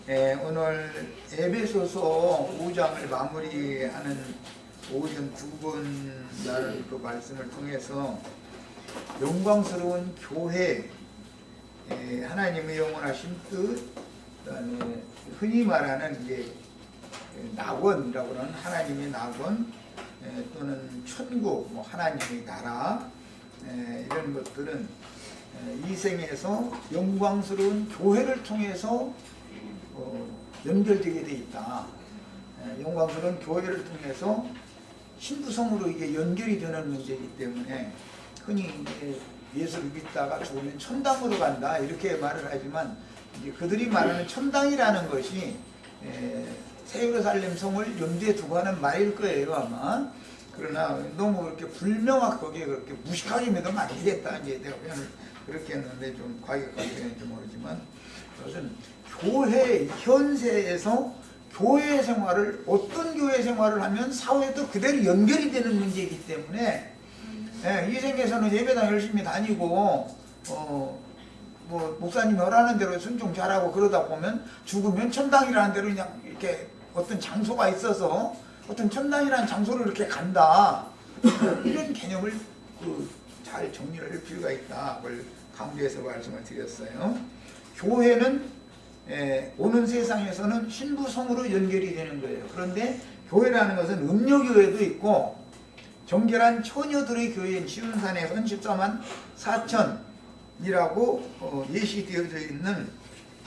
오늘 에베소서 5장을 마무리하는 오전 두 번 날 그 말씀을 통해서 영광스러운 교회, 하나님의 영원하신 뜻, 그다음에 흔히 말하는 이제 낙원이라고 하는 하나님의 낙원, 또는 천국, 뭐 하나님의 나라, 이런 것들은 이 생에서 영광스러운 교회를 통해서 연결되게 돼 있다. 영광스러운 교회를 통해서 신부성으로 이게 연결이 되는 문제이기 때문에 흔히 이제 예수를 믿다가 죽으면 천당으로 간다 이렇게 말을 하지만 이제 그들이 말하는 천당이라는 것이 새 예루살렘 성을 염두에 두고 하는 말일 거예요 아마. 그러나 너무 그렇게 불명확하게 그렇게 무식하게 믿으면 안 되겠다 이제 내가 표현을 그렇게 했는데 좀 과격하게 되는지 모르지만 그것은 교회 현세에서 교회 생활을 어떤 교회 생활을 하면 사회도 그대로 연결이 되는 문제이기 때문에 이 생에서는 예배당 열심히 다니고 뭐 목사님이 하라는 대로 순종 잘하고 그러다 보면 죽으면 천당이라는 대로 그냥 이렇게 어떤 장소가 있어서 어떤 천당이라는 장소를 이렇게 간다 이런 개념을 잘 정리를 할 필요가 있다. 그걸 강조해서 말씀을 드렸어요. 교회는 오는 세상에서는 신부성으로 연결이 되는 거예요. 그런데 교회라는 것은 음녀교회도 있고 정결한 처녀들의 교회인 시온산에서는 14만 4천이라고 예시되어져 있는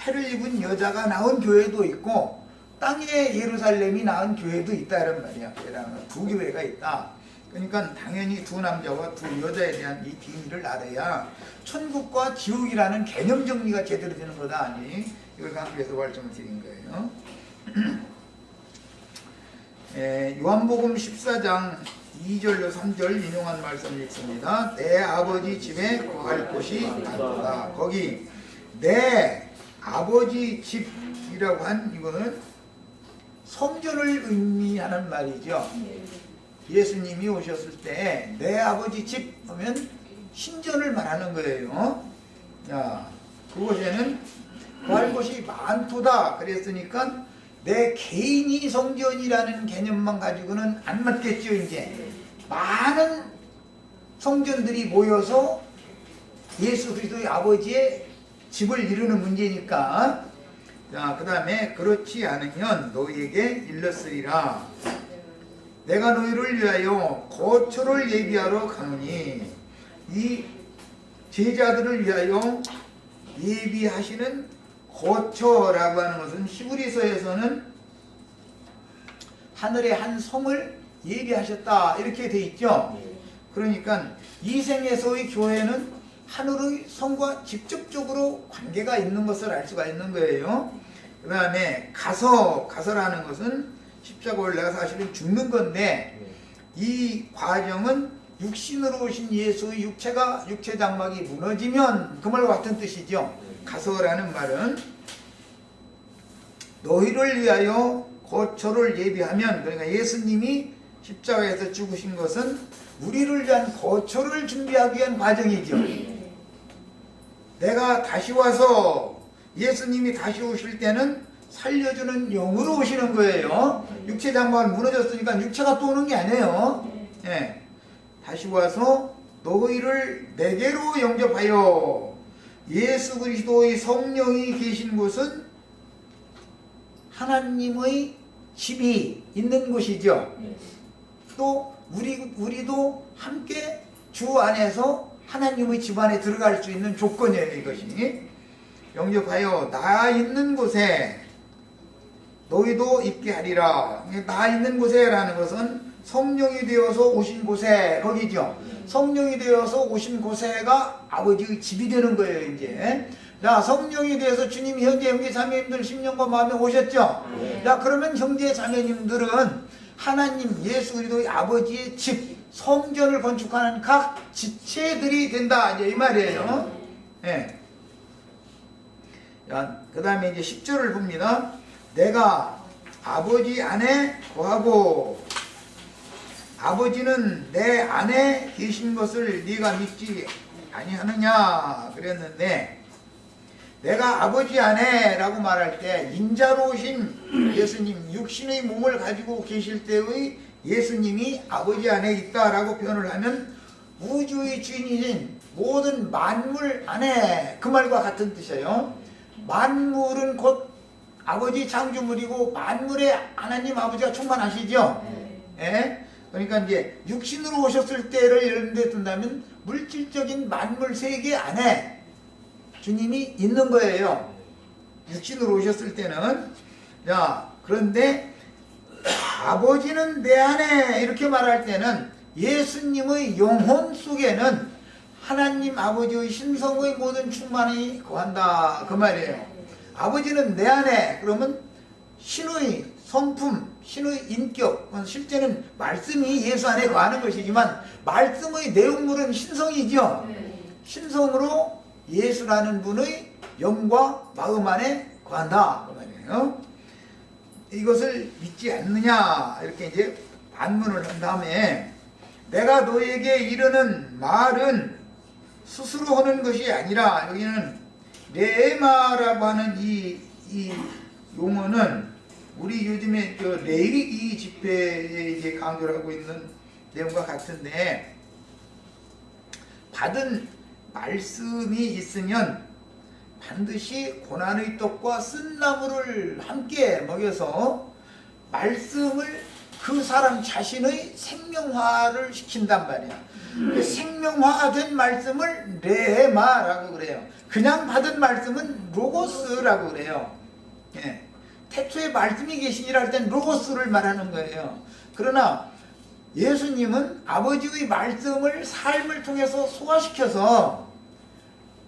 해를 입은 여자가 낳은 교회도 있고 땅의 예루살렘이 낳은 교회도 있다 이런 말이야. 두 교회가 있다. 그러니까 당연히 두 남자와 두 여자에 대한 이 비밀을 알아야 천국과 지옥이라는 개념 정리가 제대로 되는 거다 아니 이걸 강조해서 말씀을 드린 거예요. 요한복음 14장 2절로 3절 인용한 말씀 읽습니다. 내 아버지 집에 거할 곳이 많도다. 거기 내 아버지 집이라고 한 이거는 성전을 의미하는 말이죠. 예수님이 오셨을 때 내 아버지 집 하면 신전을 말하는 거예요. 자, 그곳에는 거할 곳이 많도다 그랬으니까 내 개인이 성전이라는 개념만 가지고는 안 맞겠죠. 이제 많은 성전들이 모여서 예수 그리스도의 아버지의 집을 이루는 문제니까. 자, 그 다음에 그렇지 않으면 너희에게 일렀으리라. 내가 너희를 위하여 거처를 예비하러 가노니. 이 제자들을 위하여 예비하시는 거처라고 하는 것은 히브리서에서는 하늘의 한 성을 예비하셨다 이렇게 돼 있죠. 그러니까 이 생에서의 교회는 하늘의 성과 직접적으로 관계가 있는 것을 알 수가 있는 거예요. 그 다음에 가서라는 것은 십자가 올라가 사실은 죽는 건데 이 과정은 육신으로 오신 예수의 육체 장막이 무너지면 그 말과 같은 뜻이죠. 가서라는 말은 너희를 위하여 거처를 예비하면, 그러니까 예수님이 십자가에서 죽으신 것은 우리를 위한 거처를 준비하기 위한 과정이죠. 내가 다시 와서 예수님이 다시 오실 때는 살려주는 영으로 오시는 거예요. 육체 장막은 무너졌으니까 육체가 또 오는 게 아니에요. 다시 와서 너희를 내게로 영접하여 예수 그리스도의 성령이 계신 곳은 하나님의 집이 있는 곳이죠. 또 우리도 함께 주 안에서 하나님의 집 안에 들어갈 수 있는 조건이에요. 이것이 영접하여 나 있는 곳에 너희도 있게 하리라. 나 있는 곳에 라는 것은 성령이 되어서 오신 곳에, 거기죠. 성령이 되어서 오신 곳에가 아버지의 집이 되는 거예요. 이제 자, 성령이 되어서 주님이 현재 형제 자매님들 10년과 마음에 오셨죠. 자, 그러면 형제 자매님들은 하나님 예수 그리스도의 아버지의 집, 성전을 건축하는 각 지체들이 된다 이제 이 말이에요. 그 다음에 이제 10절을 봅니다. 내가 아버지 안에 거하고 아버지는 내 안에 계신 것을 네가 믿지 아니하느냐 그랬는데, 내가 아버지 안에 라고 말할 때 인자로 오신 예수님, 육신의 몸을 가지고 계실 때의 예수님이 아버지 안에 있다라고 표현을 하면 우주의 주인이신 모든 만물 안에, 그 말과 같은 뜻이에요. 만물은 곧 아버지 창조물이고 만물에 하나님 아버지가 충만하시죠. 예? 그러니까 이제 육신으로 오셨을 때를 예를 든다면 물질적인 만물 세계 안에 주님이 있는 거예요. 육신으로 오셨을 때는. 자, 그런데 아버지는 내 안에 이렇게 말할 때는 예수님의 영혼 속에는 하나님 아버지의 신성의 모든 충만이 거한다, 그 말이에요. 아버지는 내 안에, 그러면 신의 성품, 신의 인격, 실제는 말씀이 예수 안에 거하는 것이지만 말씀의 내용물은 신성이죠. 신성으로 예수라는 분의 영과 마음 안에 거한다, 그 말이에요. 이것을 믿지 않느냐, 이렇게 이제 반문을 한 다음에 내가 너에게 이르는 말은 스스로 하는 것이 아니라, 여기는 레마라고 하는 이 용어는 우리 요즘에 레위기 집회에 이제 강조를 하고 있는 내용과 같은데, 받은 말씀이 있으면 반드시 고난의 떡과 쓴 나물을 함께 먹여서 말씀을 그 사람 자신의 생명화를 시킨단 말이야. 그 생명화된 말씀을 레마라고 그래요. 그냥 받은 말씀은 로고스라고 그래요. 예. 태초에 말씀이 계시니라 할 땐 로고스를 말하는 거예요. 그러나 예수님은 아버지의 말씀을 삶을 통해서 소화시켜서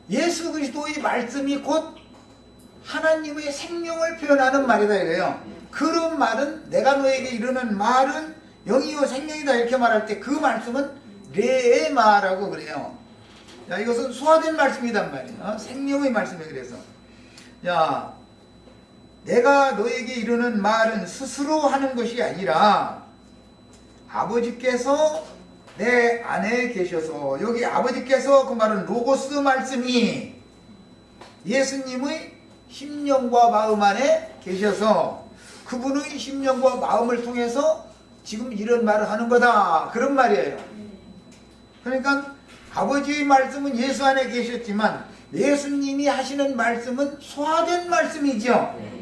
예수 그리스도의 말씀이 곧 하나님의 생명을 표현하는 말이다 이래요. 그런 말은, 내가 너에게 이르는 말은 영이요 생명이다 이렇게 말할 때 그 말씀은 레마라고 그래요. 야, 이것은 소화된 말씀이란 말이에요. 생명의 말씀이. 그래서 야, 내가 너에게 이르는 말은 스스로 하는 것이 아니라 아버지께서 내 안에 계셔서, 여기 아버지께서 그 말은 로고스 말씀이 예수님의 심령과 마음 안에 계셔서 그분의 심령과 마음을 통해서 지금 이런 말을 하는 거다, 그런 말이에요. 그러니까 아버지의 말씀은 예수 안에 계셨지만 예수님이 하시는 말씀은 소화된 말씀이죠.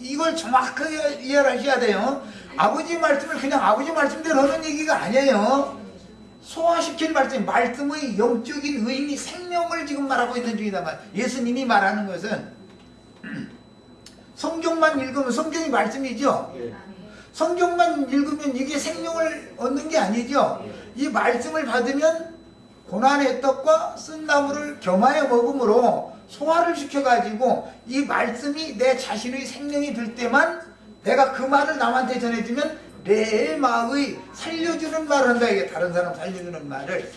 이걸 정확하게 이해를 하셔야 돼요. 아버지 말씀을 그냥 아버지 말씀대로 하는 얘기가 아니에요. 소화시킨 말씀, 말씀의 영적인 의미, 생명을 지금 말하고 있는 중이다 말. 예수님이 말하는 것은 성경만 읽으면, 성경이 말씀이죠. 성경만 읽으면 이게 생명을 얻는 게 아니죠. 이 말씀을 받으면 고난의 떡과 쓴 나물을 겸하여 먹음으로 소화를 시켜가지고 이 말씀이 내 자신의 생명이 될 때만 내가 그 말을 남한테 전해주면 레마의 살려주는 말을 한다. 이게 다른 사람 살려주는 말을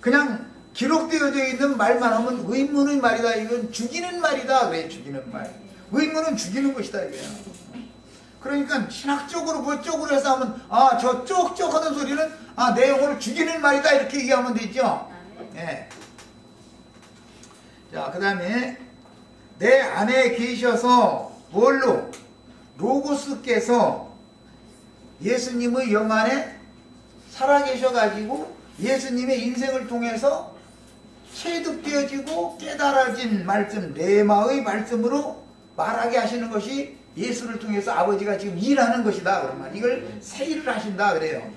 그냥 기록되어져 있는 말만 하면 의문의 말이다. 이건 죽이는 말이다. 왜 죽이는 말? 의문은 죽이는 것이다 이거야. 그러니까 신학적으로 뭐쪽으로 해서 하면 저 쪽쪽 하는 소리는 내 영혼을 죽이는 말이다 이렇게 얘기하면 되죠. 예. 자, 그 다음에 내 안에 계셔서 뭘로? 로고스께서 예수님의 영 안에 살아계셔가지고 예수님의 인생을 통해서 체득되어지고 깨달아진 말씀, 레마의 말씀으로 말하게 하시는 것이 예수를 통해서 아버지가 지금 일하는 것이다. 그러면 이걸 세일을 하신다 그래요.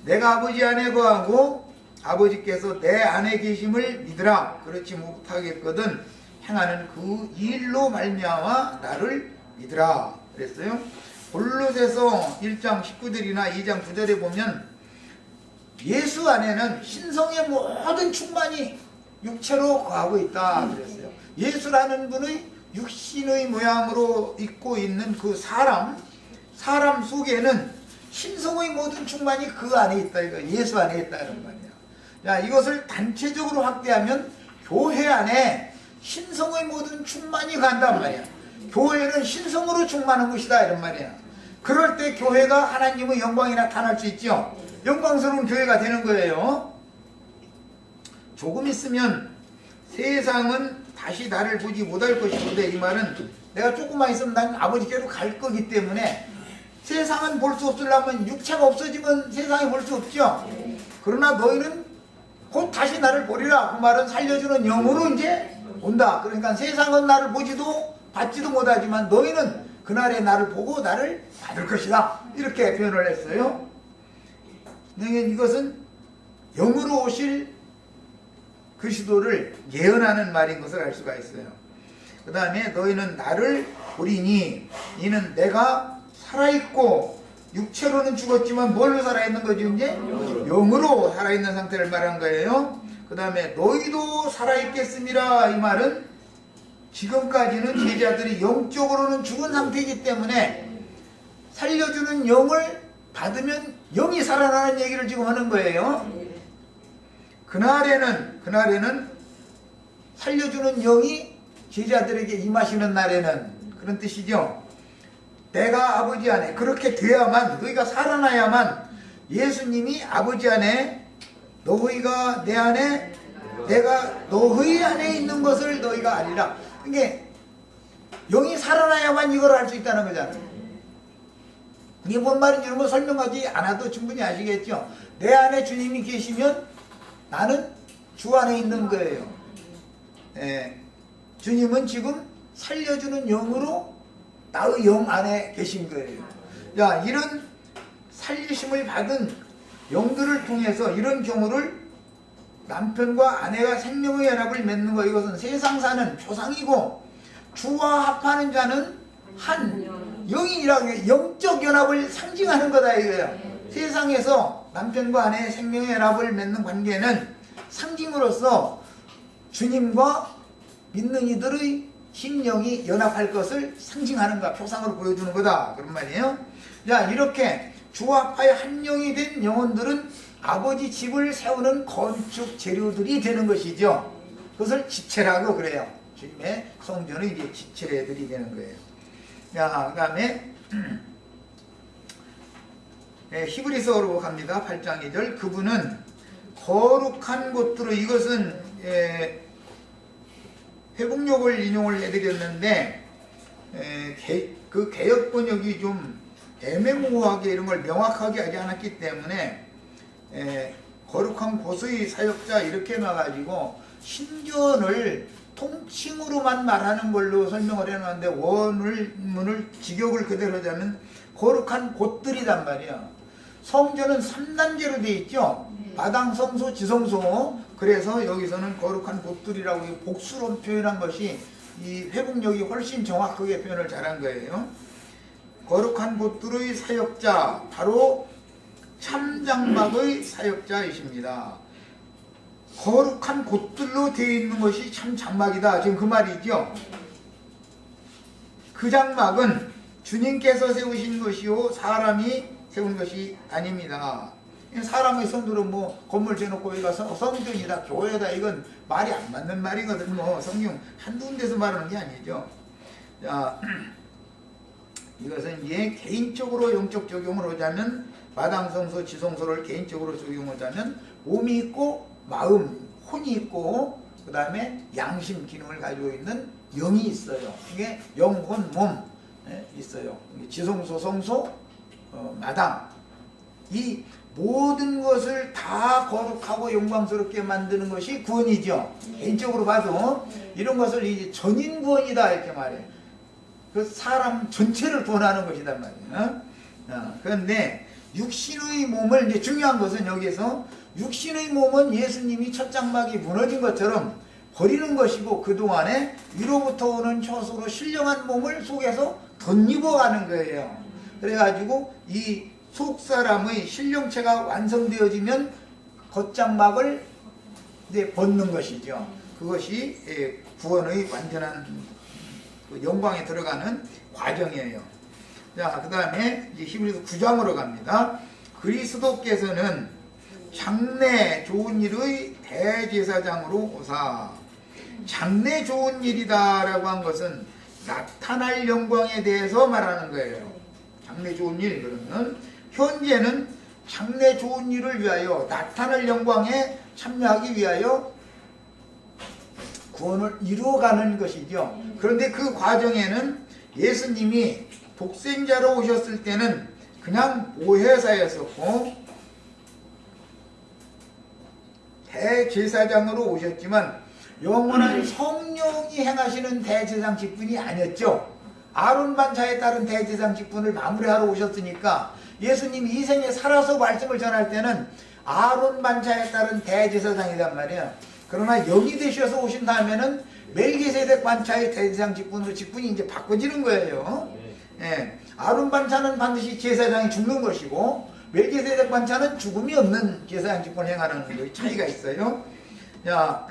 내가 아버지 안에 거하고 아버지께서 내 안에 계심을 믿으라. 그렇지 못하겠거든 행하는 그 일로 말미암아 나를 믿으라 그랬어요. 골로새서 1장 19절이나 2장 9절에 보면 예수 안에는 신성의 모든 충만이 육체로 거하고 있다 그랬어요. 예수라는 분의 육신의 모양으로 있고 있는 그 사람 속에는 신성의 모든 충만이 그 안에 있다. 이거 예수 안에 있다 이런 말이야. 야, 이것을 단체적으로 확대하면 교회 안에 신성의 모든 충만이 간단 말이야. 교회는 신성으로 충만한 것이다 이런 말이야. 그럴 때 교회가 하나님의 영광이 나타날 수 있죠. 영광스러운 교회가 되는 거예요. 조금 있으면 세상은 다시 나를 보지 못할 것이거든. 이 말은 내가 조금만 있으면 난 아버지께로 갈 거기 때문에 세상은 볼 수 없으려면 육체가 없어지면 세상에 볼 수 없죠. 그러나 너희는 곧 다시 나를 보리라. 그 말은 살려주는 영으로 이제 온다. 그러니까 세상은 나를 보지도 받지도 못하지만 너희는 그날에 나를 보고 나를 받을 것이다. 이렇게 표현을 했어요. 이것은 영으로 오실 그리스도를 예언하는 말인 것을 알 수가 있어요. 그 다음에 너희는 나를 보리니 이는 내가 살아있고 육체로는 죽었지만 뭘로 살아있는 거지? 이제 영으로 살아있는 상태를 말한 거예요. 그 다음에 너희도 살아있겠습니다. 이 말은 지금까지는 제자들이 영적으로는 죽은 상태이기 때문에 살려주는 영을 받으면 영이 살아나는 얘기를 지금 하는 거예요. 그날에는 살려주는 영이 제자들에게 임하시는 날에는, 그런 뜻이죠. 내가 아버지 안에, 그렇게 돼야만, 너희가 살아나야만 예수님이 아버지 안에, 너희가 내 안에, 내가 너희 안에 있는 것을 너희가 알리라. 이게 영이 살아나야만 이걸 알 수 있다는 거잖아요. 이게 뭔 말인지 뭐 설명하지 않아도 충분히 아시겠죠. 내 안에 주님이 계시면 나는 주 안에 있는 거예요. 주님은 지금 살려주는 영으로 나의 영 안에 계신 거예요. 자, 이런 살리심을 받은 영들을 통해서 이런 경우를 남편과 아내가 생명의 연합을 맺는 거, 이것은 세상 사는 표상이고, 주와 합하는 자는 한 영이라고 해요. 영적 연합을 상징하는 거다 이거예요. 세상에서 남편과 아내의 생명의 연합을 맺는 관계는 상징으로서 주님과 믿는 이들의 심령이 연합할 것을 상징하는 거야. 표상으로 보여주는 거다. 그런 말이에요. 자, 이렇게 주와 합하여 한 영이 된 영혼들은 아버지 집을 세우는 건축 재료들이 되는 것이죠. 그것을 지체라고 그래요. 주님의 성전은 이제 지체들이 되는 거예요. 자, 그 다음에 히브리서로 갑니다. 8장 2절. 그분은 거룩한 곳으로, 이것은 회복력을 인용을 해드렸는데 그 개역 번역이 좀 애매모호하게 이런 걸 명확하게 하지 않았기 때문에 거룩한 곳의 사역자 이렇게 해놔가지고 신전을 통칭으로만 말하는 걸로 설명을 해놨는데 원문을 직역을 그대로 하자면 거룩한 곳들이란 말이야. 성전은 3단계로 되어 있죠. 마당, 성소, 지성소. 그래서 여기서는 거룩한 곳들이라고 복수로 표현한 것이 이 회복력이 훨씬 정확하게 표현을 잘한 거예요. 거룩한 곳들의 사역자, 바로 참장막의 사역자이십니다. 거룩한 곳들로 되어 있는 것이 참 장막이다. 지금 그 말이죠. 그 장막은 주님께서 세우신 것이요 사람이 세운 것이 아닙니다. 사람의 손으로 뭐 건물 지어놓고 여기가 성전이다, 교회다, 이건 말이 안 맞는 말이거든. 뭐 성경 한두 군데서 말하는 게 아니죠. 자, 이것은 이제 개인적으로 영적 적용을 하자면, 마당성소, 지성소를 개인적으로 적용하자면 몸이 있고 마음, 혼이 있고 그 다음에 양심 기능을 가지고 있는 영이 있어요. 이게 영, 혼, 몸 있어요. 지성소, 성소, 마당, 이 모든 것을 다 거룩하고 영광스럽게 만드는 것이 구원이죠. 개인적으로 봐도 이런 것을 이제 전인 구원이다 이렇게 말해요. 그 사람 전체를 구원하는 것이단 말이에요. 그런데 육신의 몸을, 이제 중요한 것은 여기에서 육신의 몸은 예수님이 첫 장막이 무너진 것처럼 버리는 것이고, 그동안에 위로부터 오는 초소로 신령한 몸을 속에서 덧입어가는 거예요. 그래가지고 이 속사람의 신령체가 완성되어지면 겉장막을 이제 벗는 것이죠. 그것이 구원의 완전한 영광에 들어가는 과정이에요. 자, 그 다음에 이제 히브리서 9장으로 갑니다. 그리스도께서는 장래 좋은 일의 대제사장으로 오사. 장래 좋은 일이다 라고 한 것은 나타날 영광에 대해서 말하는 거예요. 장래 좋은 일, 그러면 현재는 장래 좋은 일을 위하여, 나타날 영광에 참여하기 위하여 구원을 이루어가는 것이죠. 그런데 그 과정에는 예수님이 독생자로 오셨을 때는 그냥 보혜사였었고 대제사장으로 오셨지만 영원한 성령이 행하시는 대제사장 직분이 아니었죠. 아론 반차에 따른 대제사장 직분을 마무리하러 오셨으니까 예수님이 이 생에 살아서 말씀을 전할 때는 아론 반차에 따른 대제사장이란 말이에요. 그러나 영이 되셔서 오신 다음에는 멜기세덱 반차의 대제사장 직분으로 직분이 이제 바꿔지는 거예요. 예. 아론 반차는 반드시 제사장이 죽는 것이고 멜기세덱 반차는 죽음이 없는 제사장 직분을 행하는 차이가 있어요. 자,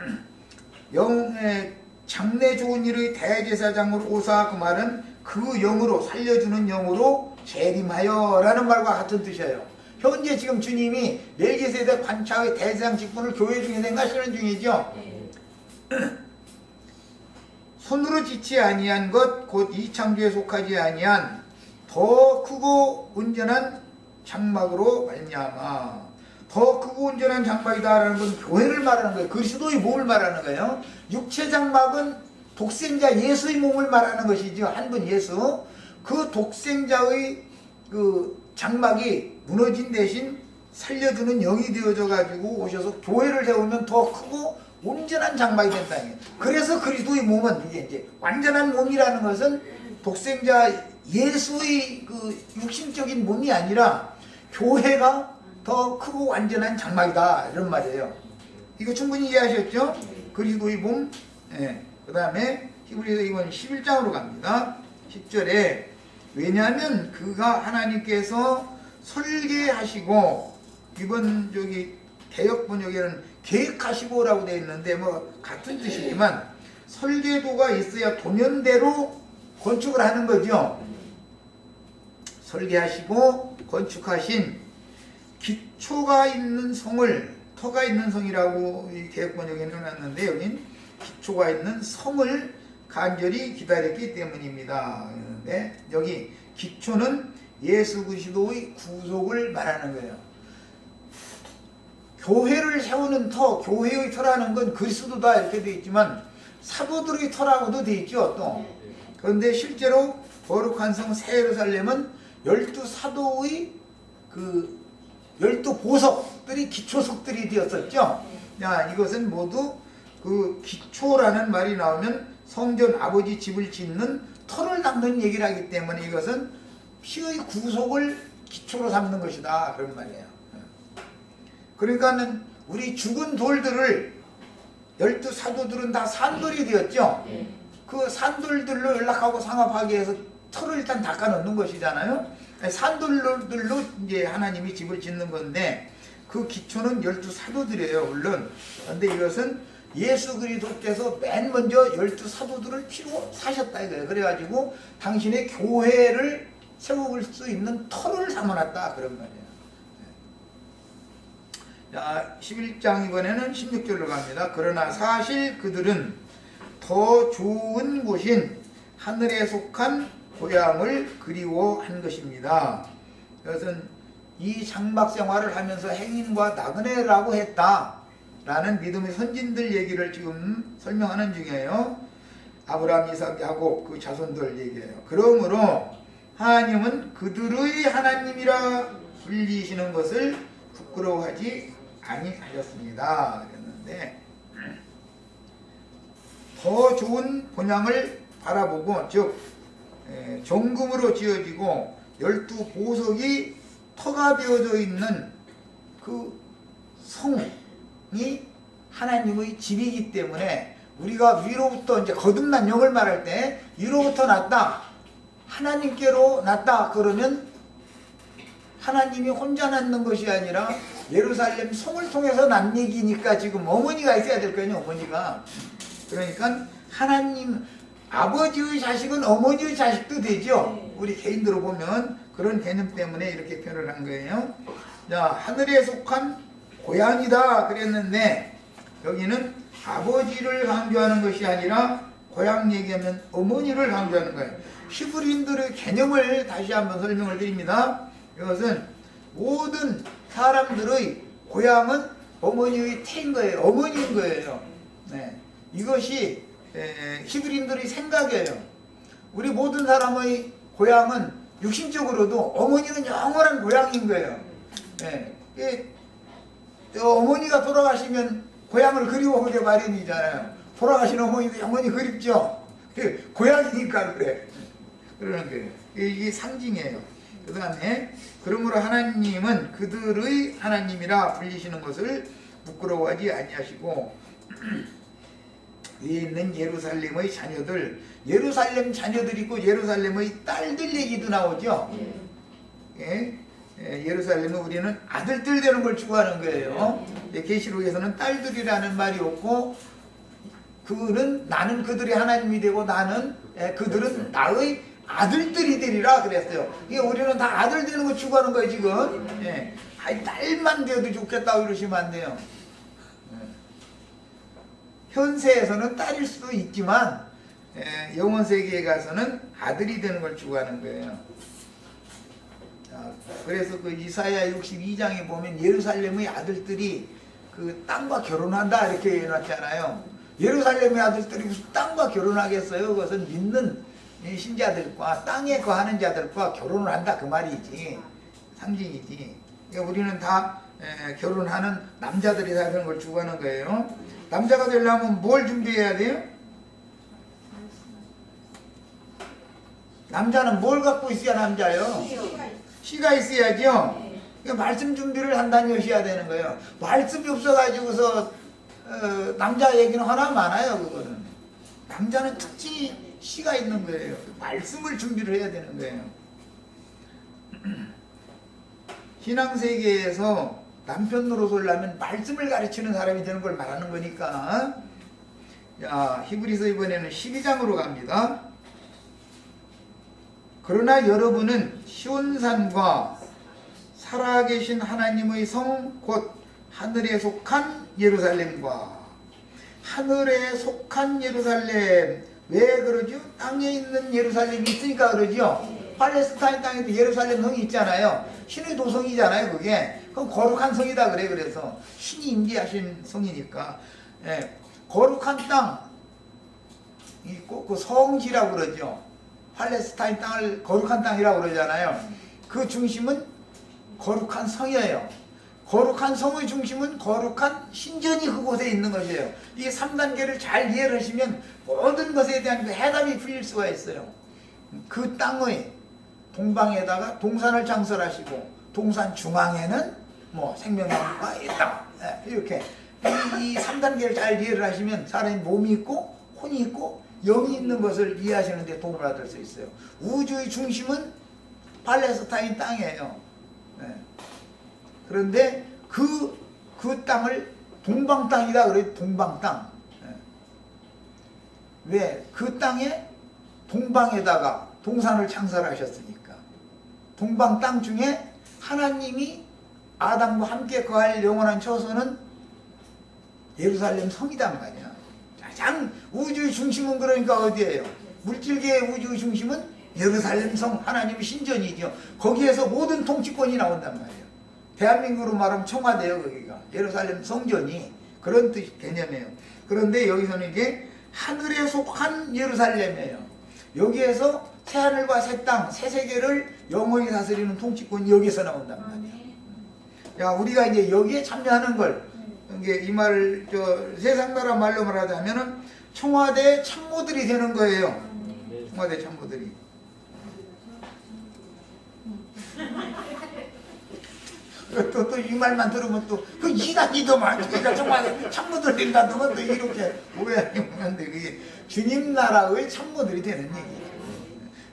장래 좋은 일의 대제사장으로 오사, 그 말은 그 영으로, 살려주는 영으로 재림하여 라는 말과 같은 뜻이에요. 현재 지금 주님이 멜기세덱 반차의 대제사장 직분을 교회 중에 행하시는 중이죠. 손으로 짓지 아니한 것 곧 이 창조에 속하지 아니한 더 크고 온전한 장막으로 말미암아. 더 크고 온전한 장막이다라는 건 교회를 말하는 거예요. 그리스도의 몸을 말하는 거예요. 육체 장막은 독생자 예수의 몸을 말하는 것이죠. 한 분 예수. 그 독생자의 그 장막이 무너진 대신 살려주는 영이 되어져 가지고 오셔서 교회를 세우면 더 크고 온전한 장막이 된다는 거예요. 그래서 그리스도의 몸은 이제 완전한 몸이라는 것은 독생자 예수의 그 육신적인 몸이 아니라 교회가 더 크고 완전한 장막이다 이런 말이에요. 이거 충분히 이해하셨죠? 그리스도의 몸. 예. 그 다음에 히브리서 이번 11장으로 갑니다. 10절에 왜냐하면 그가 하나님께서 설계하시고, 이번 저기 개역 번역에는 계획하시고라고 되어 있는데 뭐 같은 뜻이지만 설계도가 있어야 도면대로 건축을 하는 거죠. 설계하시고 건축하신 기초가 있는 성을, 터가 있는 성이라고 이 개역 번역에는 해놨는데 여긴 기초가 있는 성을 간절히 기다렸기 때문입니다. 그런데 여기 기초는 예수 그리스도의 구속을 말하는 거예요. 교회를 세우는 터, 교회의 터라는 건 그리스도다 이렇게 되어 있지만 사도들의 터라고도 되어 있죠. 또 그런데 실제로 거룩한 성 새 예루살렘은 12사도의 그 12보석들이 기초석들이 되었었죠. 야, 이것은 모두 그 기초라는 말이 나오면 성전 아버지 집을 짓는 터를 닦는 얘기를 하기 때문에 이것은 피의 구속을 기초로 삼는 것이다 그런 말이에요. 그러니까는 우리 죽은 돌들을 12사도들은 다 산돌이 되었죠. 그 산돌들로 연락하고 상합하기 위해서 터를 일단 닦아 놓는 것이잖아요. 산돌들로 이제 하나님이 집을 짓는 건데 그 기초는 12사도들이에요 물론. 그런데 이것은 예수 그리스도께서 맨 먼저 12사도들을 피로 사셨다 이거예요. 그래가지고 당신의 교회를 세울 수 있는 터를 삼아놨다 그런 말이에요. 자, 11장 이번에는 16절로 갑니다. 그러나 사실 그들은 더 좋은 곳인 하늘에 속한 고향을 그리워한 것입니다. 이것은 이 장막 생활을 하면서 행인과 나그네라고 했다라는 믿음의 선진들 얘기를 지금 설명하는 중이에요. 아브라함, 이삭, 야곱 그 자손들 얘기예요. 그러므로 하나님은 그들의 하나님이라 불리시는 것을 부끄러워하지 아니하셨습니다. 그랬는데 더 좋은 본향을 바라보고, 즉 정금으로 지어지고 12보석이 터가 되어져 있는 그 성이 하나님의 집이기 때문에 우리가 위로부터 이제 거듭난 영을 말할 때 위로부터 났다, 하나님께로 났다 그러면 하나님이 혼자 낳는 것이 아니라 예루살렘 성을 통해서 난 얘기니까 지금 어머니가 있어야 될 거예요. 어머니가. 그러니까 하나님 아버지의 자식은 어머니의 자식도 되죠. 우리 개인으로 보면 그런 개념 때문에 이렇게 표현을 한 거예요. 자, 하늘에 속한 고향이다 그랬는데 여기는 아버지를 강조하는 것이 아니라 고향 얘기하면 어머니를 강조하는 거예요. 히브리인들의 개념을 다시 한번 설명을 드립니다. 이것은 모든 사람들의 고향은 어머니의 태인 거예요. 어머니인 거예요. 네. 이것이 히브리인들의 생각이에요. 우리 모든 사람의 고향은 육신적으로도 어머니는 영원한 고향인 거예요. 어머니가 돌아가시면 고향을 그리워하게 마련이잖아요. 돌아가신 어머니도 영원히 그립죠. 고향이니까 그래. 그러는 거예요. 이게 상징이에요. 그 다음에 그러므로 하나님은 그들의 하나님이라 불리시는 것을 부끄러워하지 아니하시고 위에 있는 예루살렘의 자녀들, 예루살렘 자녀들이 있고 예루살렘의 딸들 얘기도 나오죠. 예루살렘은 우리는 아들들 되는 걸 추구하는 거예요. 계시록에서는 딸들이라는 말이 없고 그는 나는 그들의 하나님이 되고 나는 그들은 나의 아들들이 되리라 그랬어요. 이게 우리는 다 아들 되는 거 추구하는 거예요 지금. 딸만 되어도 좋겠다고 이러시면 안 돼요. 현세에서는 딸일 수도 있지만 영원 세계에 가서는 아들이 되는 걸 추구하는 거예요. 그래서 그 이사야 62장에 보면 예루살렘의 아들들이 그 땅과 결혼한다 이렇게 해놨잖아요. 예루살렘의 아들들이 무슨 땅과 결혼하겠어요? 그것은 믿는 신자들과 땅에 거하는 자들과 결혼을 한다 그 말이지. 상징이지. 그러니까 우리는 다 결혼하는 남자들이 다 그런 걸 추구하는 거예요. 남자가 되려면 뭘 준비해야 돼요? 남자는 뭘 갖고 있어야 남자요? 씨가 있어야죠. 그러니까 말씀 준비를 한다는 것이 해야 되는 거예요. 말씀이 없어가지고서 남자 얘기는 하나 많아요. 그거는 남자는 특징이 씨가 있는 거예요. 말씀을 준비를 해야 되는 거예요. 신앙세계에서 남편 노릇을 하면 말씀을 가르치는 사람이 되는 걸 말하는 거니까. 자, 히브리서 이번에는 12장으로 갑니다. 그러나 여러분은 시온산과 살아계신 하나님의 성 곧 하늘에 속한 예루살렘과 하늘에 속한 예루살렘. 왜 그러죠? 땅에 있는 예루살렘이 있으니까 그러죠. 팔레스타인 땅에도 예루살렘 성이 있잖아요. 신의 도성이잖아요 그게. 그럼 거룩한 성이다 그래. 그래서 신이 임재하신 성이니까. 거룩한 땅 있고 그 성지라고 그러죠. 팔레스타인 땅을 거룩한 땅이라고 그러잖아요. 그 중심은 거룩한 성이에요. 거룩한 성의 중심은 거룩한 신전이 그곳에 있는 것이에요. 이 3단계를 잘 이해를 하시면 모든 것에 대한 그 해답이 풀릴 수가 있어요. 그 땅의 동방에다가 동산을 창설하시고 동산 중앙에는 뭐 생명나무가 있다. 이렇게 이 3단계를 잘 이해를 하시면 사람이 몸이 있고 혼이 있고 영이 있는 것을 이해하시는 데 도움을 받을 수 있어요. 우주의 중심은 팔레스타인 땅이에요. 그런데 그 땅을 동방 땅이다 그래요. 동방 땅. 왜? 그 땅에 동방에다가 동산을 창설하셨으니까. 동방 땅 중에 하나님이 아담과 함께 거할 영원한 처소는 예루살렘 성이단 말이야. 가장 우주의 중심은 그러니까 어디예요? 물질계의 우주의 중심은 예루살렘 성, 하나님의 신전이죠. 거기에서 모든 통치권이 나온단 말이에요. 대한민국으로 말하면 청와대요. 거기가 예루살렘 성전이 그런 뜻 개념이에요. 그런데 여기서는 이게 하늘에 속한 예루살렘이에요. 여기에서 새하늘과 새 땅, 새 세계를 영원히 다스리는 통치권이 여기서 나온단 말이에요. 야, 우리가 이제 여기에 참여하는 걸, 이게 이 말을 세상 나라 말로 말하자면은 청와대 참모들이 되는 거예요. 청와대 참모들이. 또 이 말만 들으면 또 그 이단이더만. 그러니까 청와대 참모들 된다더만 또 이렇게 오해하게 오는데 그게 주님 나라의 참모들이 되는 얘기예요.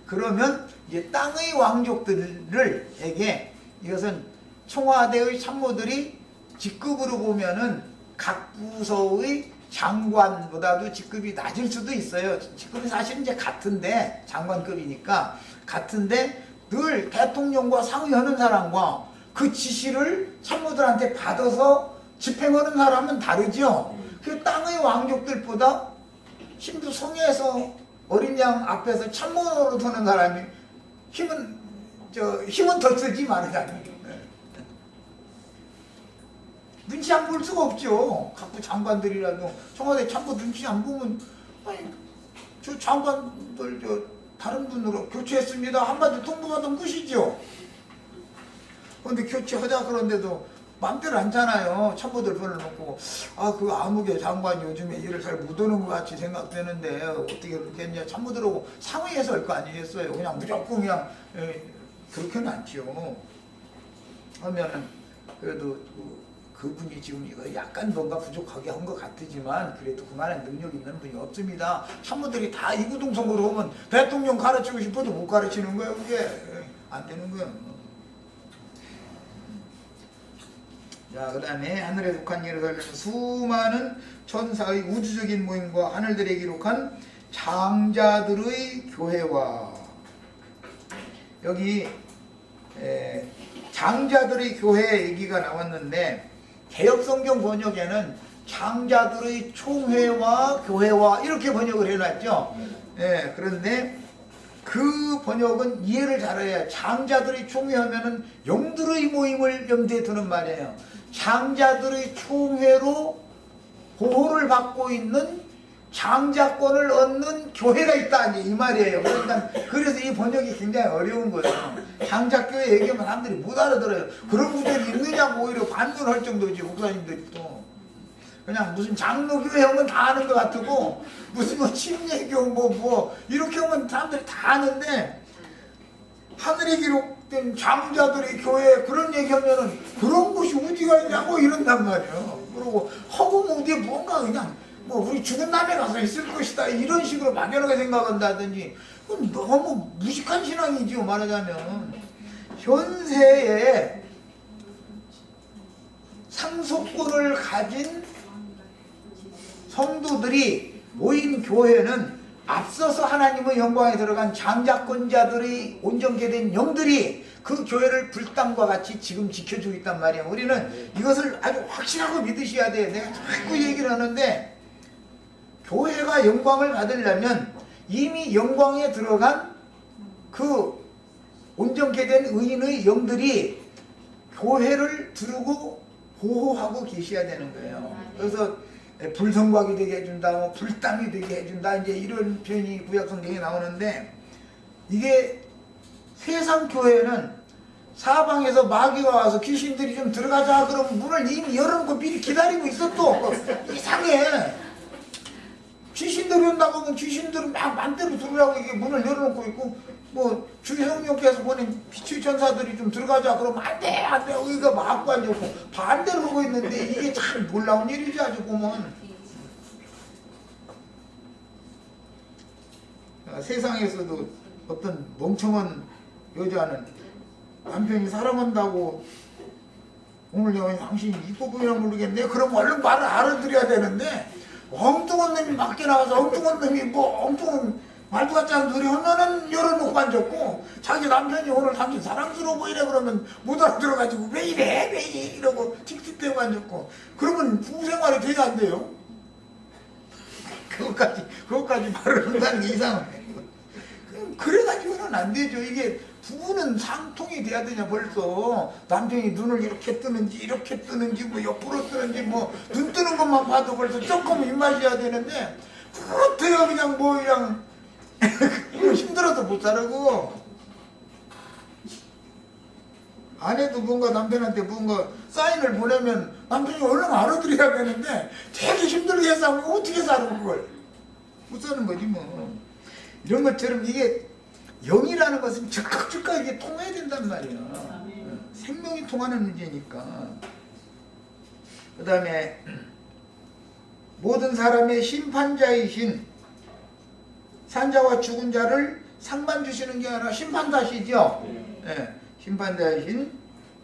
그러면 이제 땅의 왕족들에게 이것은 청와대의 참모들이 직급으로 보면은 각 부서의 장관보다도 직급이 낮을 수도 있어요. 직급이 사실 이제 같은데 장관급이니까 같은데 늘 대통령과 상의하는 사람과 그 지시를 참모들한테 받아서 집행하는 사람은 다르죠. 그 땅의 왕족들보다 신부 성에서 어린 양 앞에서 참모 노릇하는 사람이 힘은 더 쓰지 말하자면. 눈치 안 볼 수가 없죠. 각부 장관들이라도 청와대 참고 눈치 안 보면 아니 저 장관들 저 다른 분으로 교체했습니다 한마디 통보받으면 끝이죠. 그런데 교체하자 그런데도 맘대로 않잖아요. 참모들 보내놓고 아 그 아무개 장관이 요즘에 일을 잘 못하는 것 같이 생각되는데 어떻게 그렇게 했냐 참모들하고 상의해서 할 거 아니겠어요. 그냥 무조건 그냥 그렇게는 않죠. 하면은 그래도 그분이 지금 이거 약간 뭔가 부족하게 한 것 같지만 그래도 그만한 능력 있는 분이 없습니다. 참모들이 다 이구동성으로 하면 대통령 가르치고 싶어도 못 가르치는 거예요. 그게 안 되는 거예요. 자, 그 다음에 하늘에 속한 일을 살리는 수많은 천사의 우주적인 모임과 하늘들에 기록한 장자들의 교회와 여기 장자들의 교회 얘기가 나왔는데 개역성경 번역에는 장자들의 총회와 교회와 이렇게 번역을 해놨죠. 그런데 그 번역은 이해를 잘해야 장자들의 총회하면은 영들의 모임을 염두에 두는 말이에요. 장자들의 총회로 보호를 받고 있는 장자권을 얻는 교회가 있다 이 말이에요. 그러니까 그래서 이 번역이 굉장히 어려운 거예요. 장자교회 얘기하면 사람들이 못 알아들어요. 그런 분들이 있느냐고 오히려 반문할 정도지. 목사님들이 또 그냥 무슨 장로교회 하면 다 아는 것 같고 무슨 뭐 침례교 뭐 이렇게 하면 사람들이 다 아는데 하늘에 기록된 장자들의 교회 그런 얘기하면은 그런 곳이 어디가 있냐고 이런단 말이에요. 그러고 허공 어디에 뭔가 그냥 뭐 우리 죽은 남에 가서 있을 것이다 이런 식으로 막연하게 생각한다든지 그건 너무 무식한 신앙이지요. 말하자면 현세에 상속권을 가진 성도들이 모인 교회는 앞서서 하나님의 영광에 들어간 장자권자들의 온전케 된 영들이 그 교회를 불당과 같이 지금 지켜주고 있단 말이에요. 우리는 이것을 아주 확실하고 믿으셔야 돼요. 내가 자꾸 얘기를 하는데 교회가 영광을 받으려면 이미 영광에 들어간 그 온전케 된 의인의 영들이 교회를 두르고 보호하고 계셔야 되는 거예요. 그래서 불성곽이 되게 해준다, 뭐 불당이 되게 해준다, 이제 이런 표현이 구약성경에 나오는데 이게 세상 교회는 사방에서 마귀가 와서 귀신들이 좀 들어가자 그러면 문을 이미 열어놓고 미리 기다리고 있어. 또 이상해. 귀신들이 온다고 하면 귀신들은 막 맘대로 들으라고 이게 문을 열어놓고 있고 뭐 주성령께서 보낸 빛의 천사들이 좀 들어가자 그러면 안돼 우리가 막고 앉았고 반대로 하고 있는데 이게 참 놀라운 일이지. 아주 보면 세상에서도 어떤 멍청한 여자는 남편이 사랑한다고 오늘 여기 당신이 이뻐보이나 모르겠네 그럼 얼른 말을 알아들어야 되는데 엉뚱한 놈이 밖에 나와서 엉뚱한 놈이 뭐 엉뚱한 말도 같지 않은 소리 하면은 열어놓고 앉았고 자기 남편이 오늘 당신 사랑스러워 보이래 그러면 못 알아들어가지고 왜 이래 이러고 틱틱대고 앉았고 그러면 부부생활이 돼야 안 돼요. 그것까지 말을 한다는 게 이상해. 그래가지고는 안 되죠. 이게 부부는 상통이 돼야 되냐 벌써. 남편이 눈을 이렇게 뜨는지 이렇게 뜨는지 뭐 옆으로 뜨는지 뭐 눈 뜨는 것만 봐도 벌써 조금 입맛이야 되는데 그렇대요. 그냥 뭐 그냥 힘들어도 못 살고 아내도 뭔가 남편한테 뭔가 사인을 보내면 남편이 얼른 알아들어야 되는데 되게 힘들게 해서 어떻게 살아 그걸. 못 사는 거지 뭐. 이런 것처럼 이게 영이라는 것은 즉각 이게 통해야 된단 말이야. 생명이 통하는 문제니까. 그 다음에 모든 사람의 심판자이신 산자와 죽은 자를 상만 주시는 게 아니라 심판자시죠. 심판자이신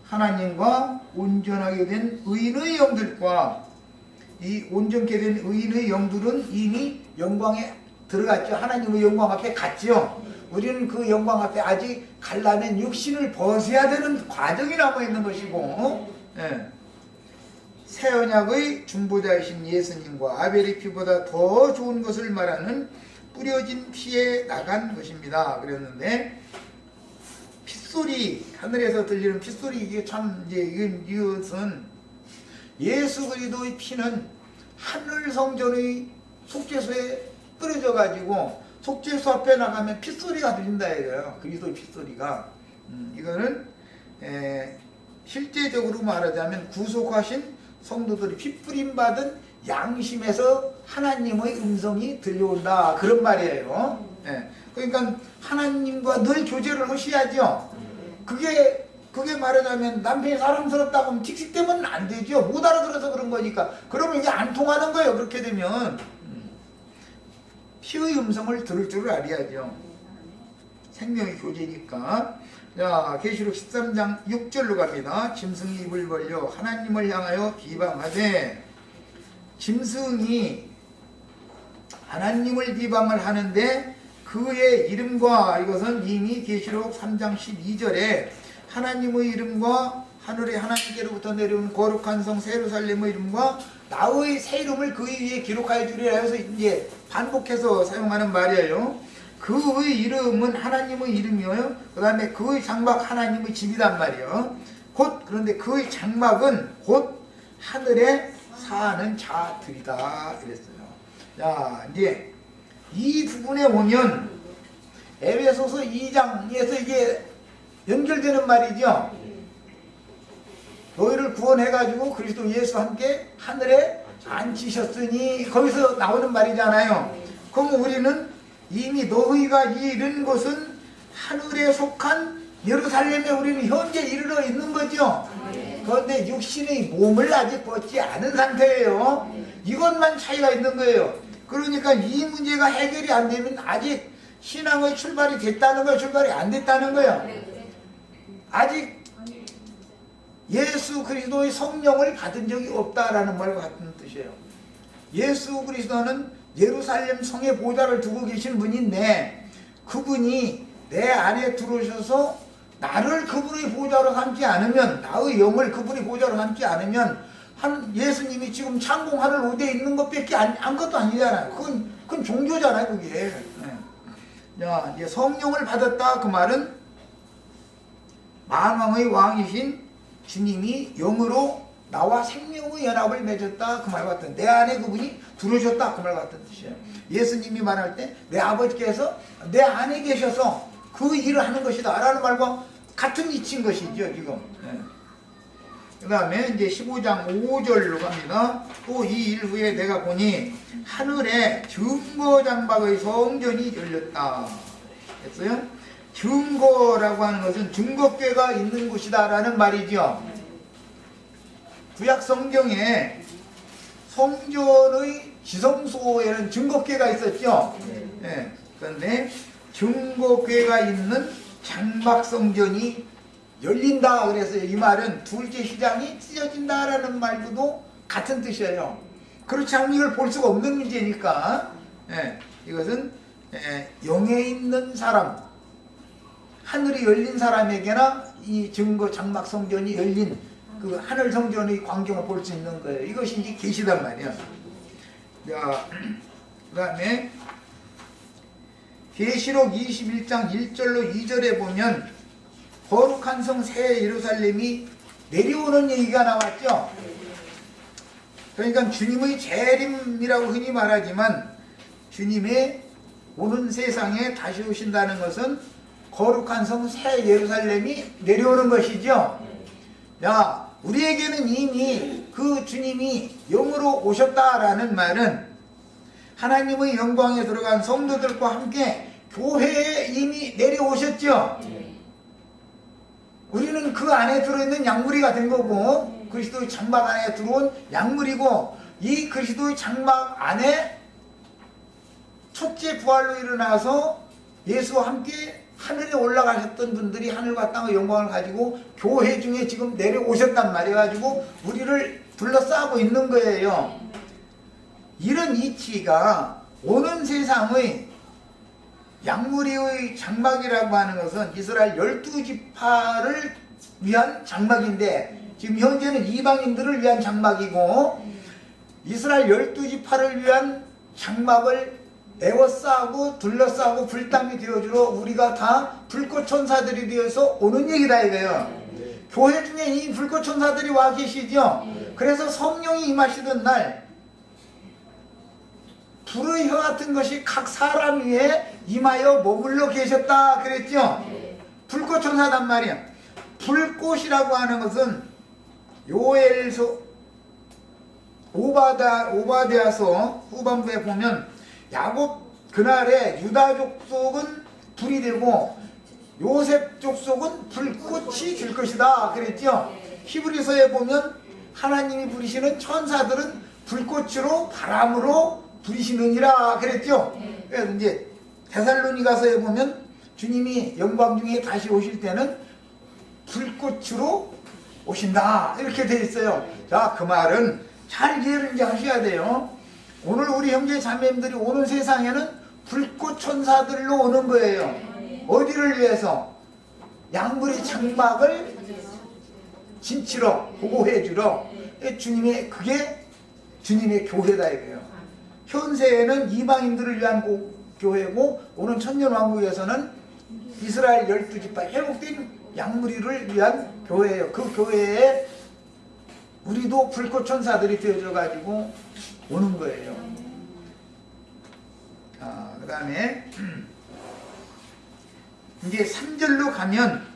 하나님과 온전하게 된 의인의 영들과 이 온전케 된 의인의 영들은 이미 영광에 들어갔죠. 하나님의 영광 앞에 갔죠. 우리는 그 영광 앞에 아직 가려면 육신을 벗어야 되는 과정이 남아있는 것이고 새 언약의 중보자이신 예수님과 아벨의 피보다 더 좋은 것을 말하는 뿌려진 피에 나간 것입니다. 그랬는데 핏소리, 하늘에서 들리는 핏소리 이게 참 이제 이것은 예수 그리스도의 피는 하늘 성전의 속죄소에 뿌려져 가지고 속죄소 앞에 나가면 핏소리가 들린다 이거예요. 그리스도의 핏소리가. 이거는 실제적으로 말하자면 구속하신 성도들이 핏부림 받은 양심에서 하나님의 음성이 들려온다 그런 말이에요. 그러니까 하나님과 늘 교제를 하셔야죠. 그게 말하자면 남편이 사랑스럽다고 하면 틱식되면 안 되죠. 못 알아들어서 그런 거니까. 그러면 이게 안 통하는 거예요. 그렇게 되면 피의 음성을 들을 줄 알아야죠. 생명의 교제니까. 자, 계시록 13장 6절로 갑니다. 짐승이 입을 벌려 하나님을 향하여 비방하되, 짐승이 하나님을 비방을 하는데 그의 이름과, 이것은 이미 계시록 3장 12절에 하나님의 이름과 하늘의 하나님께로부터 내려온 거룩한 성 예루살렘의 이름과 나의 새 이름을 그 위에 기록하여 주리라 해서 이제 반복해서 사용하는 말이에요. 그의 이름은 하나님의 이름이에요. 그 다음에 그의 장막 하나님의 집이란 말이에요. 그런데 그의 장막은 곧 하늘에 사는 자들이다 이랬어요. 자, 이제 이 부분에 오면 에베소서 2장에서 이게 연결되는 말이죠. 너희를 구원해가지고 그리스도 예수와 함께 하늘에 앉히셨으니, 거기서 나오는 말이잖아요. 그럼 우리는 이미 너희가 이른 곳은 하늘에 속한 예루살렘에 우리는 현재 이르러 있는 거죠. 그런데 육신의 몸을 아직 벗지 않은 상태예요. 이것만 차이가 있는 거예요. 그러니까 이 문제가 해결이 안 되면 아직 신앙의 출발이 됐다는 거예요, 출발이 안 됐다는 거예요. 아직 예수 그리스도의 성령을 받은 적이 없다라는 말과 같은 뜻이에요. 예수 그리스도는 예루살렘 성의 보좌를 두고 계신 분인데, 그분이 내 안에 들어오셔서 나를 그분의 보좌로 삼지 않으면, 나의 영을 그분의 보좌로 삼지 않으면, 예수님이 지금 창공 하늘 5대에 있는 것밖에 아무것도 아니잖아요. 그건 종교잖아요, 그게. 자, 이제 성령을 받았다 그 말은 만왕의 왕이신 주님이 영으로 나와 생명의 연합을 맺었다 그 말 같은, 내 안에 그분이 들어오셨다 그 말 같은 뜻이에요. 예수님이 말할 때 내 아버지께서 내 안에 계셔서 그 일을 하는 것이다 라는 말과 같은 이치인 것이죠 지금. 그 다음에 이제 15장 5절로 갑니다. 또 이 일 후에 내가 보니 하늘에 증거장막의 성전이 열렸다 했어요. 증거라고 하는 것은 증거궤가 있는 곳이다 라는 말이죠. 구약 성경에 성전의 지성소에는 증거궤가 있었죠. 그런데 증거궤가 있는 장막성전이 열린다 그래서 이 말은 둘째 시장이 찢어진다라는 말도 같은 뜻이에요. 그렇지 않으면 이걸 볼 수가 없는 문제니까. 이것은 영에 있는 사람, 하늘이 열린 사람에게나 이 증거 장막 성전이 열린 그 하늘 성전의 광경을 볼 수 있는 거예요. 이것이 이제 계시단 말이야. 자, 그 다음에 계시록 21장 1절로 2절에 보면 거룩한 성 새 예루살렘이 내려오는 얘기가 나왔죠. 그러니까 주님의 재림이라고 흔히 말하지만 주님의 오는 세상에 다시 오신다는 것은 거룩한 성 새 예루살렘이 내려오는 것이죠. 야, 우리에게는 이미 그 주님이 영으로 오셨다라는 말은 하나님의 영광에 들어간 성도들과 함께 교회에 이미 내려오셨죠. 우리는 그 안에 들어있는 약물이가 된 거고, 그리스도의 장막 안에 들어온 약물이고, 이 그리스도의 장막 안에 첫째 부활로 일어나서 예수와 함께 하늘에 올라가셨던 분들이 하늘과 땅의 영광을 가지고 교회 중에 지금 내려오셨단 말이야 가지고 우리를 둘러싸고 있는 거예요. 이런 이치가 오는 세상의 양무리의 장막이라고 하는 것은 이스라엘 12지파를 위한 장막인데, 지금 현재는 이방인들을 위한 장막이고, 이스라엘 12지파를 위한 장막을 에워싸고 둘러싸고 불담이 되어주러 우리가 다 불꽃천사들이 되어서 오는 얘기다 이거예요. 교회 중에 이 불꽃천사들이 와 계시죠. 그래서 성령이 임하시던 날 불의 혀 같은 것이 각 사람 위에 임하여 머물러 계셨다 그랬죠. 불꽃천사단 말이야. 불꽃이라고 하는 것은 요엘서 오바댜서 후반부에 보면 야곱 그날에 유다 족속은 불이 되고 요셉 족속은 불꽃이 될 것이다 그랬죠. 히브리서에 보면 하나님이 부리시는 천사들은 불꽃으로 바람으로 부리시느니라 그랬죠. 그래서 이제 데살로니가서에 보면 주님이 영광 중에 다시 오실 때는 불꽃으로 오신다 이렇게 되어 있어요. 자, 그 말은 잘 이해를 이제 하셔야 돼요. 오늘 우리 형제 자매님들이 오는 세상에는 불꽃 천사들로 오는 거예요. 어디를 위해서? 양물의 장막을 진치러 보호해 주러. 그게 주님의 교회다 이거예요. 현세에는 이방인들을 위한 교회고 오는 천년왕국에서는 이스라엘 12지파 회복된 양무리를 위한 교회예요. 그 교회에 우리도 불꽃 천사들이 되어져 가지고 오는 거예요. 그 다음에 이제 3절로 가면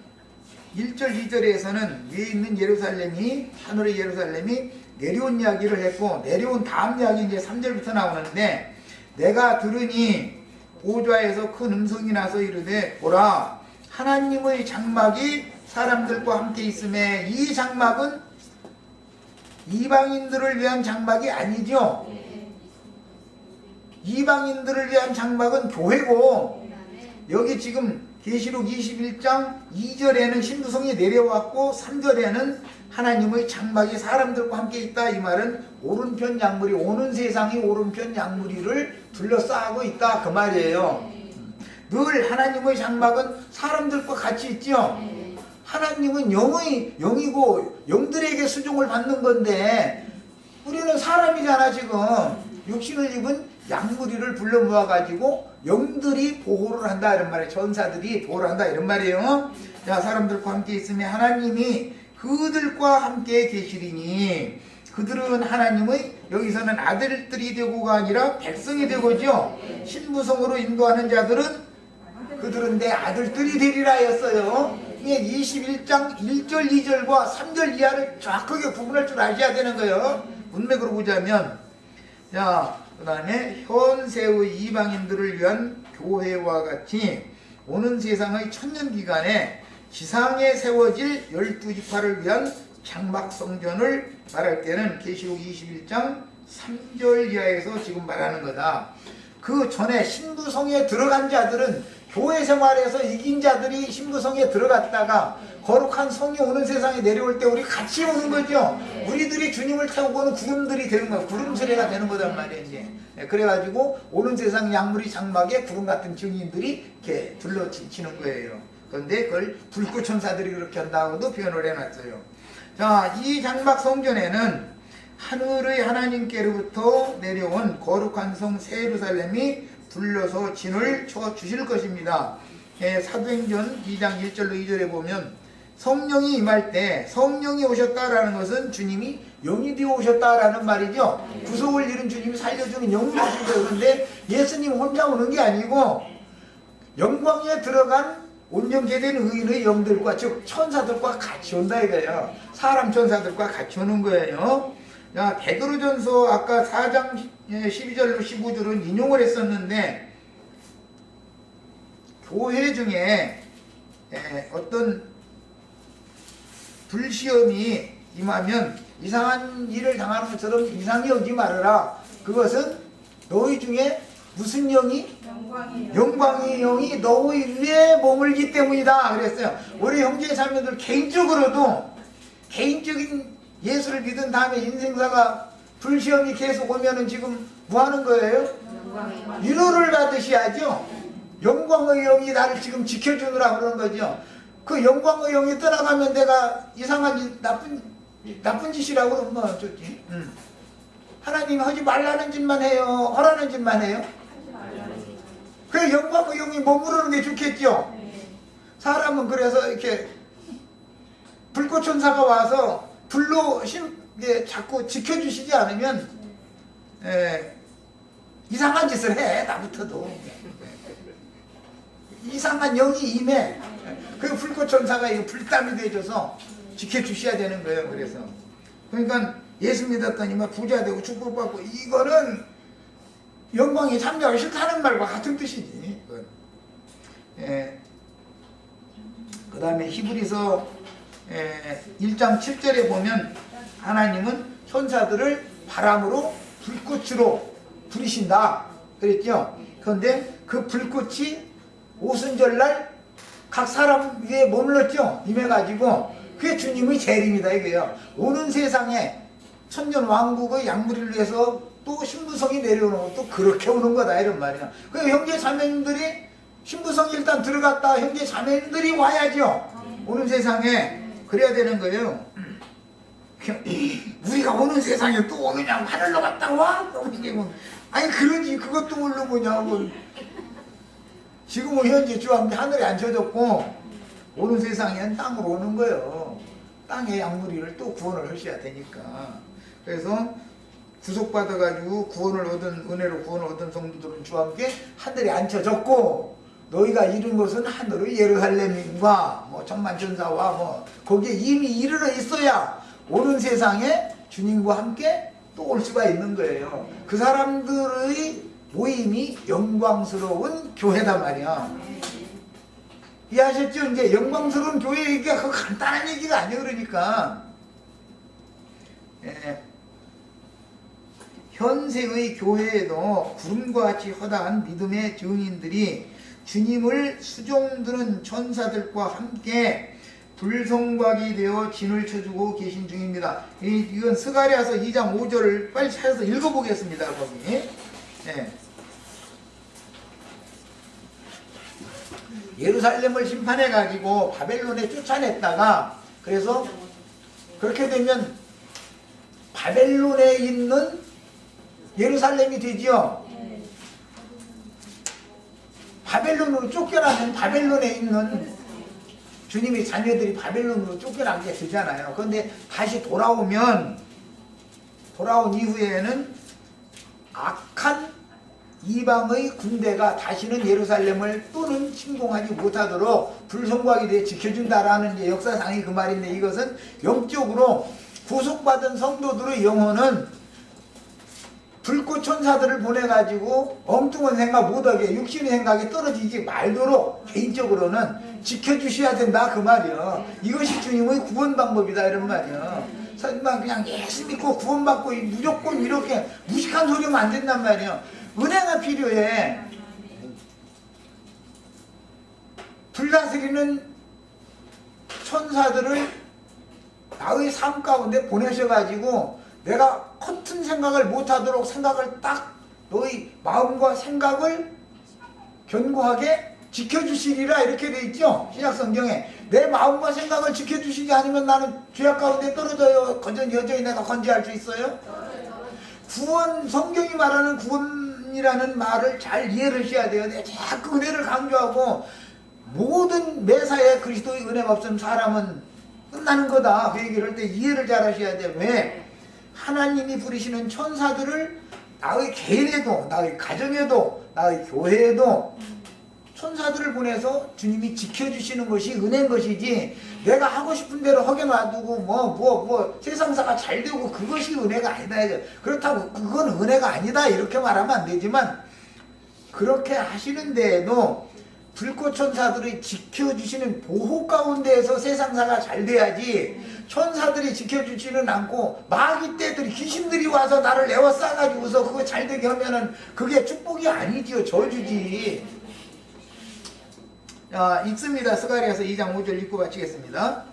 1절 2절에서는 위에 있는 예루살렘이 하늘의 예루살렘이 내려온 이야기를 했고 내려온 다음 이야기 이제 3절부터 나오는데 내가 들으니 보좌에서 큰 음성이 나서 이르되 보라 하나님의 장막이 사람들과 함께 있음에 이 장막은 이방인들을 위한 장막이 아니죠. 이방인들을 위한 장막은 교회고 여기 지금 계시록 21장 2절에는 신부성이 내려왔고 3절에는 하나님의 장막이 사람들과 함께 있다. 이 말은 오른편 양무리 오는 세상이 오른편 양무리를 둘러싸고 있다 그 말이에요. 늘 하나님의 장막은 사람들과 같이 있죠. 하나님은 영이고 영들에게 수종을 받는 건데 우리는 사람이잖아. 지금 육신을 입은 양무리를 불러 모아가지고 영들이 보호를 한다 이런 말이에요. 전사들이 보호를 한다 이런 말이에요. 자, 사람들과 함께 있으면 하나님이 그들과 함께 계시리니 그들은 하나님의 여기서는 아들들이 되고가 아니라 백성이 되고죠. 신부성으로 인도하는 자들은 그들은 내 아들들이 되리라 했어요. 이게 21장 1절 2절과 3절 이하를 정확하게 구분할 줄 아셔야 되는 거예요. 문맥으로 보자면 자, 그 다음에 현세의 이방인들을 위한 교회와 같이 오는 세상의 천년기간에 지상에 세워질 12지파를 위한 장막성전을 말할 때는 계시록 21장 3절 이하에서 지금 말하는 거다. 그 전에 신부성에 들어간 자들은 교회 생활에서 이긴 자들이 신부성에 들어갔다가 거룩한 성이 오는 세상에 내려올 때 우리 같이 오는 거죠. 우리들이 주님을 태우고 오는 구름들이 되는 거야. 구름수레가 되는 거단 말이에요. 이제. 그래가지고 오는 세상 양무리 장막에 구름 같은 증인들이 이렇게 둘러치는 거예요. 그런데 그걸 불꽃천사들이 그렇게 한다고도 표현을 해놨어요. 자, 이 장막 성전에는 하늘의 하나님께로부터 내려온 거룩한 성 새 예루살렘이 불러서 진을 쳐 주실 것입니다. 사도행전 2장 1절로 2절에 보면 성령이 임할 때 성령이 오셨다라는 것은 주님이 영이 되어 오셨다라는 말이죠. 구속을 이룬 주님이 살려주는 영이 오신 거예요. 그런데 예수님 혼자 오는 게 아니고 영광에 들어간 온전케 된 의인의 영들과 즉 천사들과 같이 온다 이거예요. 사람 천사들과 같이 오는 거예요. 자, 베드로전서 아까 4장 12절로 15절은 인용을 했었는데 교회 중에 어떤 불시험이 임하면 이상한 일을 당하는 것처럼 이상히 여기지 말아라. 그것은 너희 중에 무슨 영이? 영광의 영이 너희 위에 머물기 때문이다 그랬어요. 우리 형제 자매들 개인적으로도 개인적인 예수를 믿은 다음에 인생사가 불시험이 계속 오면은 지금 뭐 하는 거예요? 위로를 받으셔야죠. 영광의 영이 나를 지금 지켜주느라 그러는 거죠. 그 영광의 영이 떠나가면 내가 이상한 나쁜 짓이라고 그러면 뭐 어쩌지? 하나님 하지 말라는 짓만 해요? 하라는 짓만 해요? 그 영광의 영이 머무르는 게 좋겠죠. 사람은 그래서 이렇게 불꽃천사가 와서 불로 자꾸 지켜주시지 않으면 이상한 짓을 해. 나부터도 이상한 영이 임해. 그 불꽃천사가 이 불담이 되어줘서 지켜주셔야 되는 거예요. 그래서 그러니까 예수 믿었더니 막 부자 되고 축복받고, 이거는 영광에 참여하기 싫다는 말과 같은 뜻이지. 그 다음에 히브리서 1장 7절에 보면 하나님은 천사들을 바람으로 불꽃으로 부리신다 그랬죠. 그런데 그 불꽃이 오순절날 각 사람 위에 머물렀죠. 임해가지고 그게 주님의 재림이다 이거예요. 오는 세상에 천년 왕국의 양무리를 위해서 또 신부성이 내려오는 것도 그렇게 오는 거다 이런 말이야. 그 형제 자매님들이 신부성이 일단 들어갔다 형제 자매님들이 와야죠. 오는 세상에 그래야 되는 거예요. 우리가 오는 세상에 또 그냥 하늘로 갔다 와? 아니 그러지, 그것도 모르고냐고. 지금은 현재 주함이 하늘에 앉혀졌고 오는 세상엔 땅으로 오는 거예요. 땅의 양무리를 또 구원을 하셔야 되니까. 그래서 구속받아가지고 구원을 얻은, 은혜로 구원을 얻은 성도들은 주와 함께 하늘에 앉혀졌고, 너희가 이룬 것은 하늘의 예루살렘과 뭐 천만천사와 뭐 거기에 이미 이르러 있어야 오는 세상에 주님과 함께 또 올 수가 있는 거예요. 그 사람들의 모임이 영광스러운 교회단 말이야. 이해하셨죠? 이제 영광스러운 교회 얘기가 그 간단한 얘기가 아니에요. 그러니까 현세의 교회에도 구름과 같이 허다한 믿음의 증인들이 주님을 수종드는 천사들과 함께 불성곽이 되어 진을 쳐주고 계신 중입니다. 이건 스가랴서 2장 5절을 빨리 찾아서 읽어보겠습니다. 거기. 예루살렘을 심판해가지고 바벨론에 쫓아냈다가, 그래서 그렇게 되면 바벨론에 있는 예루살렘이 되지요. 바벨론으로 쫓겨나면 바벨론에 있는 주님의 자녀들이 바벨론으로 쫓겨나게 되잖아요. 그런데 다시 돌아온 이후에는 악한 이방의 군대가 다시는 예루살렘을 또는 침공하지 못하도록 불성곽이 되어 지켜준다라는 이제 역사상의 그 말인데, 이것은 영적으로 구속받은 성도들의 영혼은 불꽃천사들을 보내가지고 엉뚱한 생각 못하게 육신의 생각에 떨어지지 말도록 개인적으로는 지켜주셔야 된다 그 말이야. 이것이 주님의 구원 방법이다 이런 말이야. 설마 그냥 예수 믿고 구원받고 무조건 이렇게 무식한 소리 하면 안 된단 말이야. 은혜가 필요해. 불다스리는 천사들을 나의 삶 가운데 보내셔가지고 내가 허튼 생각을 못하도록 생각을 딱 너의 마음과 생각을 견고하게 지켜주시리라 이렇게 돼 있죠. 신약성경에. 내 마음과 생각을 지켜주시지 않으면 나는 죄악 가운데 떨어져요. 여전히 내가 건재할 수 있어요? 구원, 성경이 말하는 구원이라는 말을 잘 이해를 하셔야 돼요. 내가 자꾸 은혜를 강조하고, 모든 매사에 그리스도의 은혜가 없으면 사람은 끝나는 거다 그 얘기를 할 때 이해를 잘 하셔야 돼요. 왜? 하나님이 부리시는 천사들을 나의 개인에도, 나의 가정에도, 나의 교회에도 천사들을 보내서 주님이 지켜주시는 것이 은혜인 것이지, 내가 하고 싶은 대로 하게 놔두고 세상사가 잘 되고 그것이 은혜가 아니다. 그렇다고 그건 은혜가 아니다 이렇게 말하면 안 되지만, 그렇게 하시는데도 불꽃천사들이 지켜주시는 보호 가운데에서 세상사가 잘 돼야지, 천사들이 지켜주지는 않고 마귀 떼들이, 귀신들이 와서 나를 에워싸가지고서 그거 잘 되게 하면은 그게 축복이 아니지요. 저주지. 자, 읽습니다. 스가랴서 2장 5절 읽고 마치겠습니다.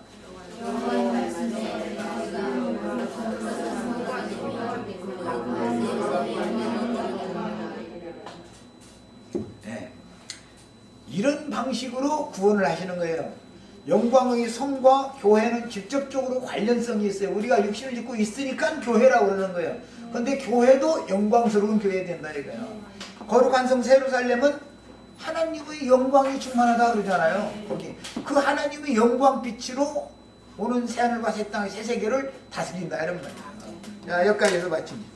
이런 방식으로 구원을 하시는 거예요. 영광의 성과 교회는 직접적으로 관련성이 있어요. 우리가 육신을 짓고 있으니까 교회라고 그러는 거예요. 그런데 교회도 영광스러운 교회 된다 이거예요. 거룩한 성 예루살렘은 하나님의 영광이 충만하다 그러잖아요. 거기 그 하나님의 영광 빛으로 오는 새하늘과 새 땅의 새 세계를 다스린다 이런 말이에요. 자, 여기까지 해서 마칩니다.